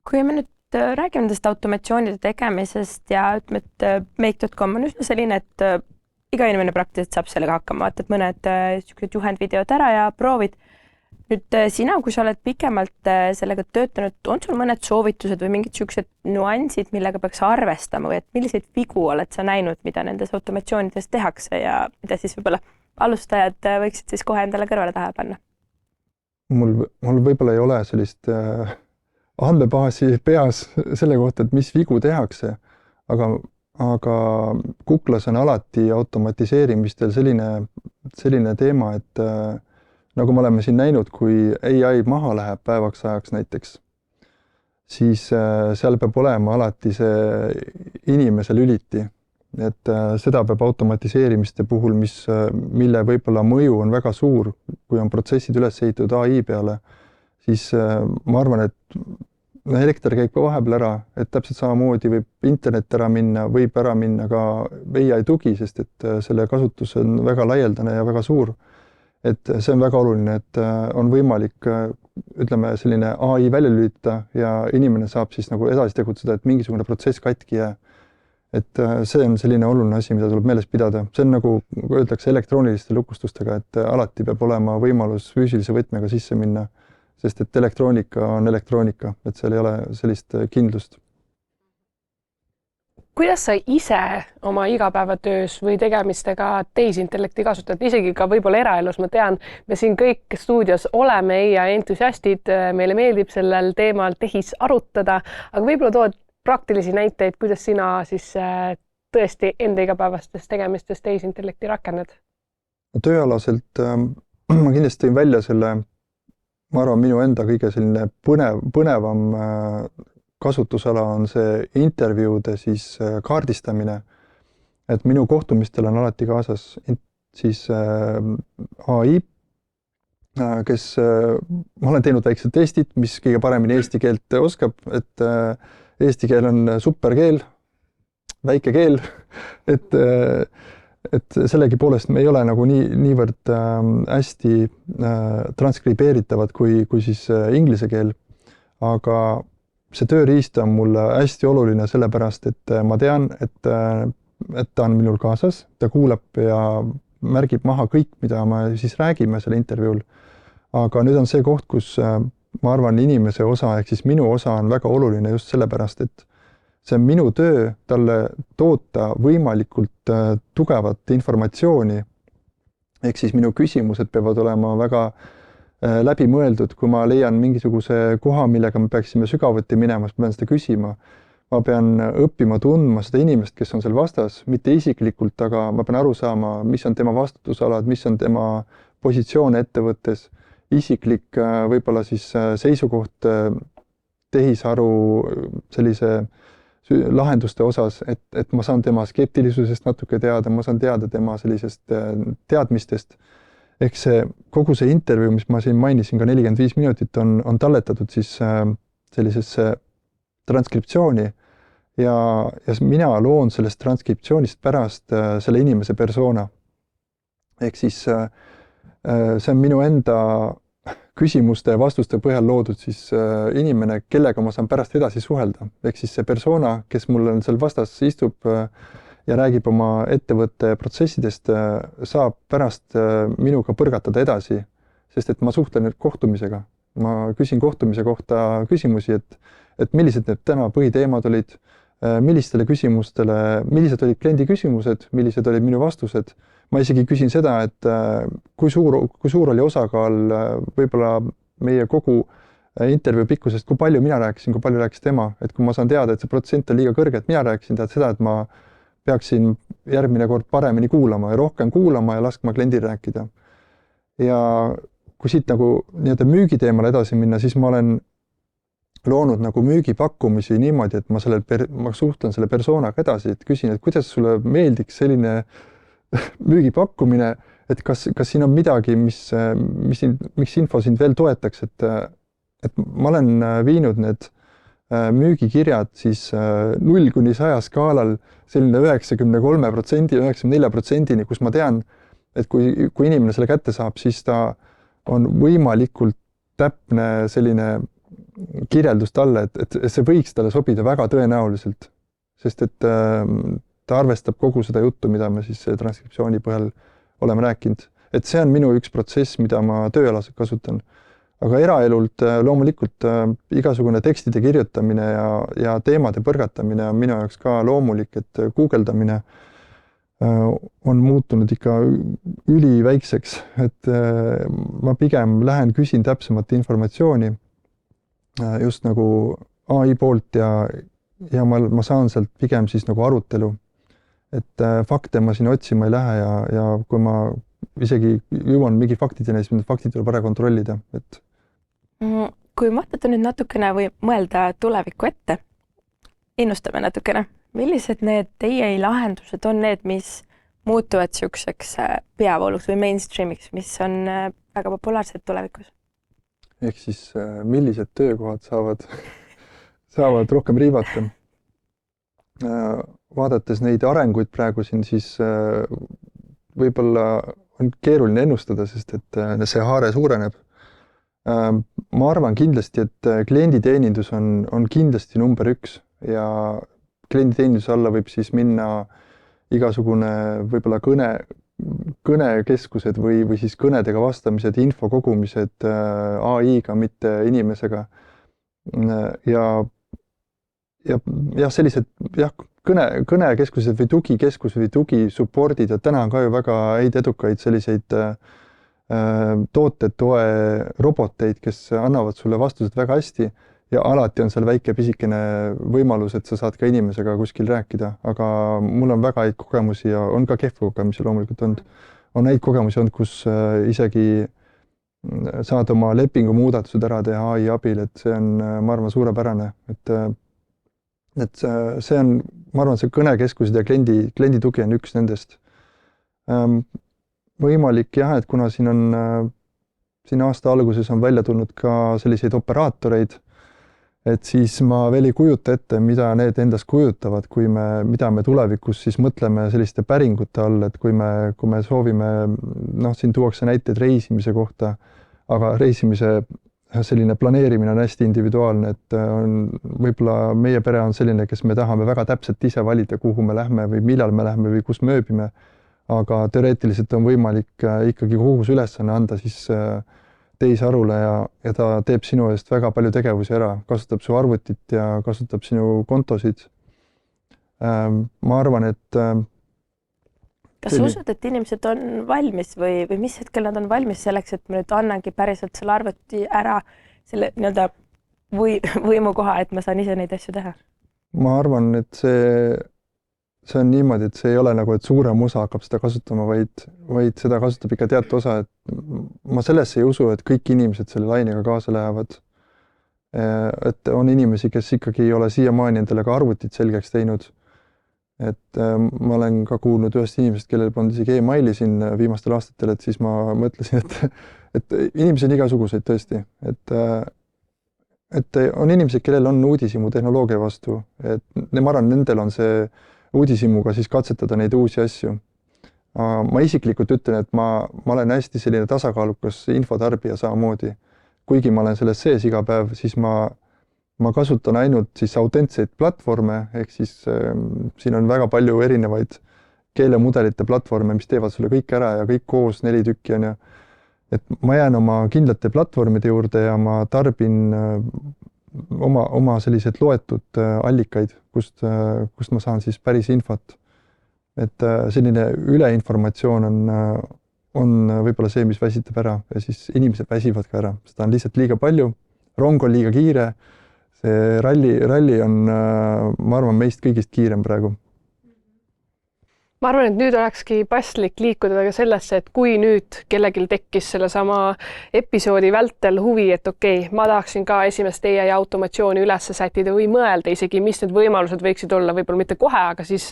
Kui me nüüd räägime nendest automatsioonide tegemisest ja ütleme, et Make.com on üsna selline, et iga inimene praktiliselt saab sellega hakkama, vaata, et mõned juhendvideod ära ja proovid. Nüüd sina, kui sa oled pikemalt sellega töötanud, on sul mõned soovitused või mingid sellised nüansid, millega peaks arvestama või et milliseid vigu oled sa näinud, mida nendes automatsioonides tehakse ja mida siis võib-olla alustajad võiksid siis kohe endale kõrvale taha panna? Mul võib-olla ei ole sellist andmebaasi peas selle kohta, et mis vigu tehakse, aga Kuklas on alati automatiseerimistel selline teema, et nagu me oleme siin näinud, kui AI maha läheb päevaks ajaks näiteks, siis seal peab olema alati see inimese lüliti. Et seda peab automatiseerimiste puhul, mille võib-olla mõju on väga suur, kui on protsessid üles ehitatud AI peale, siis ma arvan, et elekter käib ka vahepeal ära, et täpselt samamoodi võib internet ära minna, võib ära minna ka AI tugi, sest et selle kasutus on väga laialdane ja väga suur. Et see on väga oluline, et on võimalik, ütleme, selline AI välja lülitada ja inimene saab siis nagu edasi tegutseda, et mingisugune protsess katki jää. et see on selline oluline asi, mida tuleb meeles pidada. See on nagu öeldakse elektrooniliste lukustustega, et alati peab olema võimalus füüsilise võtmega sisse minna, sest et elektroonika on elektroonika, et seal ei ole sellist kindlust. Kuidas sa ise oma igapäevatöös või tegemistega tehisintellekti kasutad, isegi ka võib-olla eraelus, ma tean, me siin kõik stuudios oleme AI entusiastid, meile meeldib sellel teemal tehis arutada, aga võib-olla tood praktilisi näiteid, kuidas sina siis tõesti enda igapäevastes tegemistes tehisintellekti rakendad? Tööalaselt ma kindlasti tõin välja selle, ma arvan, minu enda kõige selline põnevam kasutusala on see intervjuude siis kaardistamine, et minu kohtumistel on alati kaasas siis AI, kes, ma olen teinud väiksed testid, mis kõige paremini eesti keelt oskab, et eesti keel on superkeel, väike keel, et sellegipoolest me ei ole nagu niivõrd hästi transkribeeritavad kui siis inglise keel, aga see tööriist on mulle hästi oluline sellepärast, et ma tean, et ta on minul kaasas, ta kuulab ja märgib maha kõik, mida me siis räägime selle intervjuul. Aga nüüd on see koht, kus ma arvan, inimese osa ehk siis minu osa on väga oluline just sellepärast, et see on minu töö talle toota võimalikult tugevat informatsiooni. Ehk siis minu küsimused peavad olema väga läbi mõeldud, kui ma leian mingisuguse koha, millega me peaksime sügavuti minema, siis ma pean seda küsima. Ma pean õppima tundma seda inimest, kes on seal vastas, mitte isiklikult, aga ma pean aru saama, mis on tema vastutusalad, mis on tema positsioon ettevõttes, isiklik võib-olla siis seisukoht tehisaru sellise lahenduste osas, et ma saan tema skeptilisusest natuke teada, ma saan teada tema sellisest teadmistest. Ehk see kogu see intervjuu, mis ma siin mainisin, ka 45 minutit on talletatud siis sellisesse transkriptsiooni ja mina loon sellest transkriptsioonist pärast selle inimese persona. Ehk siis see on minu enda küsimuste ja vastuste põhjal loodud siis inimene, kellega ma saan pärast edasi suhelda. Ehk siis see persona, kes mul on seal vastas istub ja räägib oma ettevõtte protsessidest, saab pärast minuga põrgatada edasi, sest et ma suhtlen kohtumisega. Ma küsin kohtumise kohta küsimusi, et millised need täna põhiteemad olid, millised olid kliendi küsimused, millised olid minu vastused. Ma isegi küsin seda, et kui suur oli osakaal võib-olla meie kogu intervjuu pikkusest, kui palju mina rääkisin, kui palju rääkis tema, et kui ma saan teada, et see protsent on liiga kõrge, et mina rääkisin tead seda, et ma peaksin järgmine kord paremini kuulama ja rohkem kuulama ja laskma kliendil rääkida. Ja kui siit nagu nii-öelda müügiteemal edasi minna, siis ma olen loonud nagu müügipakkumisi niimoodi, et ma suhtlen selle persoonaga edasi, et küsin, et kuidas sulle meeldiks selline müügipakkumine, et kas siin on midagi, miks info sind veel toetaks, et ma olen viinud need müügikirjad siis 0–100 skaalal selline 93%, 94%, kus ma tean, et kui inimene selle kätte saab, siis ta on võimalikult täpne selline kirjeldus talle, et see võiks talle sobida väga tõenäoliselt, sest et ta arvestab kogu seda juttu, mida me siis transkriptsiooni põhjal oleme rääkinud. Et see on minu üks protsess, mida ma tööalaselt kasutan. Aga eraelult loomulikult igasugune tekstide kirjutamine ja teemade põrgatamine on minu jaoks ka loomulik, et guugeldamine on muutunud ikka üliväikseks, et ma pigem lähen küsin täpsemat informatsiooni just nagu AI poolt ja ma saan sealt pigem siis nagu arutelu. Et fakte ma siin otsima ei lähe ja kui ma isegi jõuan mingi faktideni, siis need faktid tuleb ära kontrollida, et kui mõtlete nüüd natukene või mõelda tulevikku ette, ennustame natukene, millised need teie lahendused on need, mis muutuvad niisuguseks peavooluks või mainstreamiks, mis on väga populaarsed tulevikus? Ehk siis millised töökohad saavad rohkem riivata? Vaadates neid arenguid praegu siin, siis võib-olla on keeruline ennustada, sest et see haare suureneb. Ma arvan kindlasti, et klienditeenindus on kindlasti number 1 ja klienditeeninduse alla võib siis minna igasugune võib-olla kõnekeskused või siis kõnedega vastamised, info kogumised AI-ga, mitte inimesega. Ja sellised kõnekeskused või tugikeskused või tugisupordid, ja täna on ka ju väga häid edukaid selliseid tootetoe roboteid, kes annavad sulle vastused väga hästi ja alati on seal väike pisikene võimalus, et sa saad ka inimesega kuskil rääkida, aga mul on väga häid kogemusi ja on ka kehvu kogemusi loomulikult olnud. On häid kogemusi olnud, kus isegi saad oma lepingu muudatused ära teha AI abil, et see on, ma arvan, suurepärane, et see on, ma arvan, see kõnekeskused ja kliendi tugi on üks nendest. Võimalik jah, et kuna siin aasta alguses on välja tulnud ka selliseid operaatoreid, et siis ma veel ei kujuta ette, mida need endast kujutavad, mida me tulevikus siis mõtleme selliste päringute all, et kui me soovime, siin tuuakse näiteid reisimise kohta, aga reisimise selline planeerimine on hästi individuaalne, et võib-olla meie pere on selline, kes me tahame väga täpselt ise valida, kuhu me lähme või millal me lähme või kus me ööbime, aga teoreetiliselt on võimalik ikkagi kogu see ülesanne anda siis teisarule ja ta teeb sinu eest väga palju tegevusi ära, kasutab su arvutit ja kasutab sinu kontosid. Ma arvan, et kas sa usud, et inimesed on valmis või mis hetkel nad on valmis selleks, et ma nüüd annangi päriselt selle arvuti ära selle nii-öelda võimukoha, et ma saan ise neid asju teha? Ma arvan, et see on niimoodi, et see ei ole nagu, et suurem osa hakkab seda kasutama, vaid seda kasutab ikka teatud osa, et ma sellesse ei usu, et kõik inimesed selle lainega kaasa lähevad. Et on inimesi, kes ikkagi ei ole siiamaani endale ka arvutit selgeks teinud. Et ma olen ka kuulnud ühest inimesest, kellel polnud isegi e-maili siin viimastel aastatel, et siis ma mõtlesin, et inimesi on igasuguseid tõesti, et on inimesed, kellel on uudishimu tehnoloogia vastu, et ma arvan, nendel on see uudishimuga siis katsetada neid uusi asju. Ma isiklikult ütlen, et ma olen hästi selline tasakaalukas infotarbija samamoodi. Kuigi ma olen selles sees iga päev, siis ma kasutan ainult siis autentseid platvorme, ehk siis siin on väga palju erinevaid keelemudelite platvorme, mis teevad sulle kõik ära ja kõik koos 4 tükki on ja et ma jään oma kindlate platvormide juurde ja ma tarbin oma sellised loetud allikaid, kust ma saan siis päris infot. Et selline üleinformatsioon on võib-olla see, mis väsitab ära ja siis inimesed väsivad ka ära. Seda on lihtsalt liiga palju, rong on liiga kiire, see ralli on, ma arvan, meist kõigist kiirem praegu. Ma arvan, et nüüd olekski paslik liikuda ka sellesse, et kui nüüd kellelgi tekkis sellesama episoodi vältel huvi, et okei, ma tahaksin ka esimest AI automatsiooni üles sätida või mõelda isegi, mis need võimalused võiksid olla, võib-olla mitte kohe, aga siis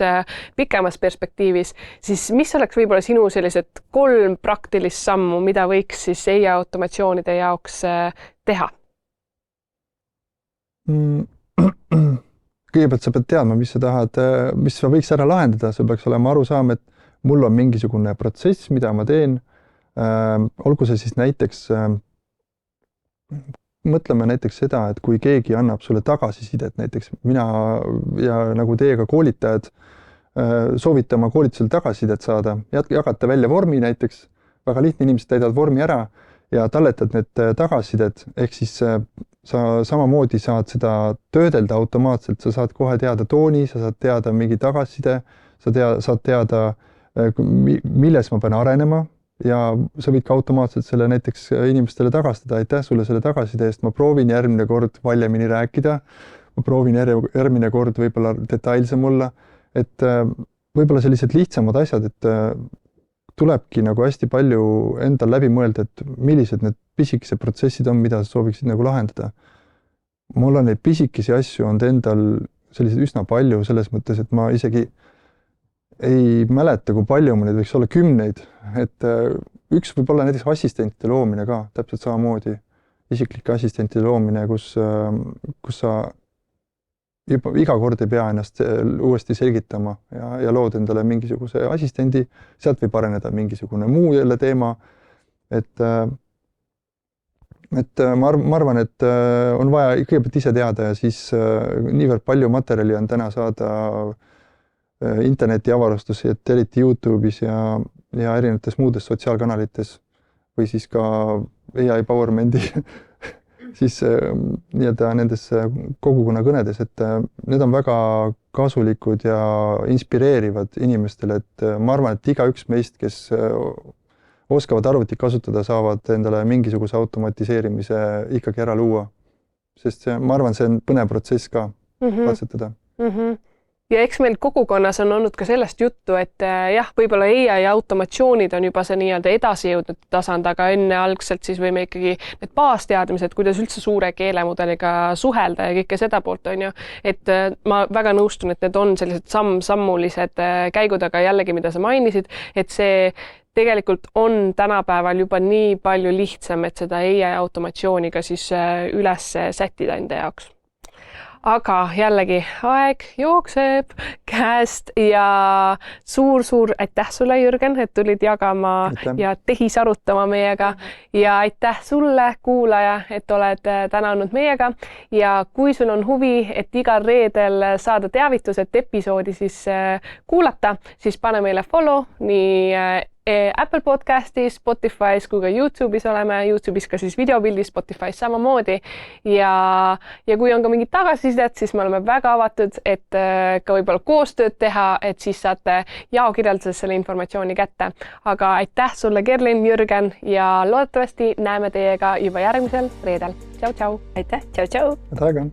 pikemas perspektiivis, siis mis oleks võib-olla sinu sellised 3 praktilist sammu, mida võiks siis AI automatsioonide jaoks teha? Kõigepealt sa pead teadma, mis sa võiks ära lahendada, sa peaks olema aru saama, et mul on mingisugune protsess, mida ma teen. Olgu see siis näiteks, mõtleme näiteks seda, et kui keegi annab sulle tagasisidet, näiteks mina ja nagu teiega koolitajad soovite oma koolitusel tagasisidet saada, jagate välja vormi näiteks, väga lihtne, inimesed täidavad vormi ära ja talletad need tagasisidet, ehk siis sa samamoodi saad seda töödelda automaatselt, sa saad kohe teada tooni, sa saad teada mingi tagasiside, saad teada, milles ma pean arenema ja sa võid ka automaatselt selle näiteks inimestele tagastada, aitäh sulle selle tagasiside eest, ma proovin järgmine kord valjemini rääkida, ma proovin järgmine kord võib-olla detailsem olla, et võib-olla sellised lihtsamad asjad, et tulebki nagu hästi palju endal läbi mõelda, et millised need pisikesed protsessid on, mida sa sooviksid nagu lahendada. Mul on neid pisikesi asju on endal sellised üsna palju selles mõttes, et ma isegi ei mäleta, kui palju ma neid võiks olla 10, et üks võib olla näiteks assistentide loomine ka, täpselt samamoodi. Isiklike assistentide loomine, kus sa juba iga kord ei pea ennast uuesti selgitama ja lood endale mingisuguse assistendi, sealt võib areneda mingisugune muu jälle teema, et et ma arvan, et on vaja kõigepealt ise teada ja siis niivõrd palju materjali on täna saada interneti avarustusi, et eriti YouTube'is ja erinevates muudes sotsiaalkanalites või siis ka AI Powermenti siis nii-öelda nendes kogukonna kõnedes, et need on väga kasulikud ja inspireerivad inimestele, et ma arvan, et igaüks meist, kes oskavad arvutit kasutada, saavad endale mingisuguse automatiseerimise ikkagi ära luua. Sest ma arvan, see on põnev protsess ka katsetada. Ja eks meil kogukonnas on olnud ka sellest juttu, et jah, võib-olla AI automatsioonid on juba see nii-öelda edasi jõudnud tasand, aga enne algselt siis võime ikkagi need baasteadmised, kuidas üldse suure keelemudeliga suhelda ja kõike seda poolt on ju. Et ma väga nõustun, et need on sellised sammulised käigud, aga jällegi, mida sa mainisid, et see tegelikult on tänapäeval juba nii palju lihtsam, et seda AI automatsiooniga siis üles sättida enda jaoks. Aga jällegi aeg jookseb käest ja suur aitäh sulle, Jürgen, et tulid jagama ja tehisarutama meiega ja aitäh sulle, kuulaja, et oled täna olnud meiega ja kui sul on huvi, et igal reedel saada teavitused episoodi siis kuulata, siis pane meile follow nii Apple Podcastis, Spotify's kui ka YouTube'is oleme, YouTube'is ka siis videopildis, Spotify's samamoodi ja kui on ka mingit tagasisidet, siis me oleme väga avatud, et ka võib-olla koostööd teha, et siis saate jaokirjelduses selle informatsiooni kätte. Aga aitäh sulle, Kerlin, Jürgen ja loodetavasti näeme teiega juba järgmisel reedel. Tšau! Aitäh, tšau! Head aega!